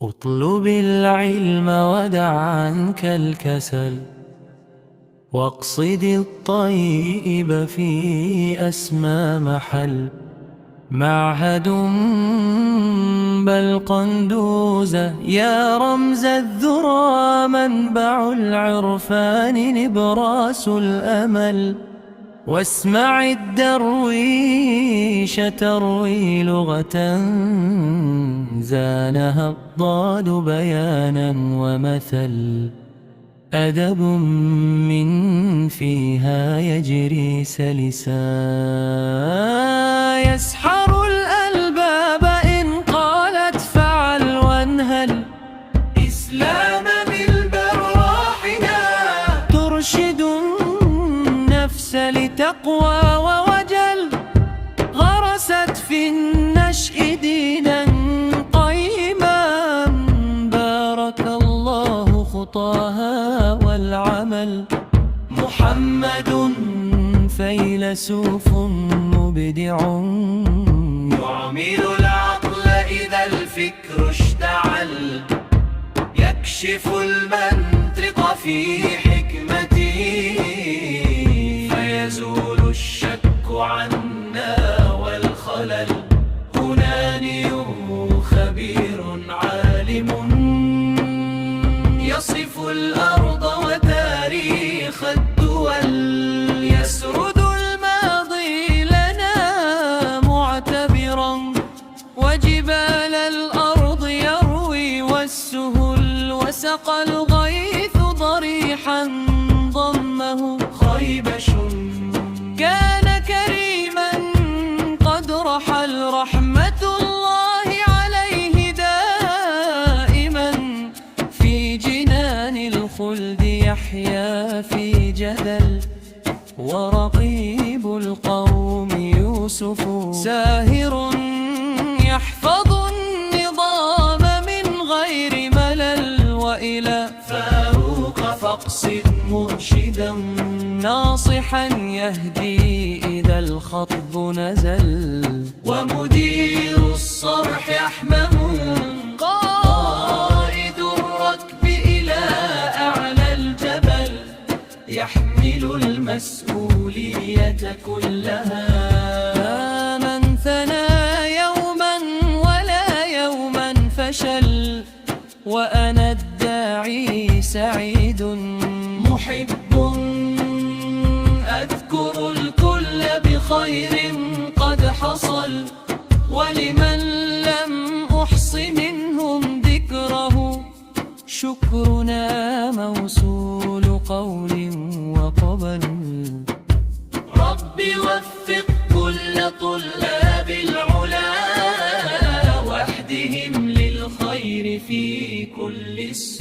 اطلب العلم ودع عنك الكسل، واقصد الطيب في أسمى محل. معهد بل قندوزة يا رمز الذرى، منبع العرفان نبراس الأمل. واسمع الدرويش تروي لغة زانها الضاد بيانا ومثل. أدب من فيها يجري سلسا، يسحر الألباب إن قالت فعل وانهل. إسلاما بالبراحنا ترشد النفس لتقوى ووجل. غرست في النشء دينا قيما، بارك الله خطاها والعمل. محمد فيلسوف مبدع، يعمل العقل إذا الفكر اشتعل. يكشف المنطق في حكمته، فيزول الشك عنا والخلل. هناني خبير عالم، يصف الأرض وتاريخ الدول. يسرد الماضي لنا معتبرا، وجبال الأرض يروي والسهل. وسقى الغيث ضريحا ضمه خيبش، كان كريما قد رحل. رحمة الله عليه دائما، في جنان الخلد يحيا في جدل. ورقيب القوم يوسف ساهر، يحفظ النظام من غير ملل. وإلى فاروق فاقصد مرشدا، ناصحا يهدي إذا الخطب نزل. ومدير الصرح أحمم، قائد الركب إلى أعلى الجبل. يحمل المسؤولية كلها، من ثنى يوما ولا يوما فشل. وأنا الداعي سعيد محب، أذكر الكل بخير قد حصل. ولمن لم أحص منهم ذكره، شكرنا موصول قول وقبل. رب وفق كل طلاب العلا، واهدهم للخير في كل السنة.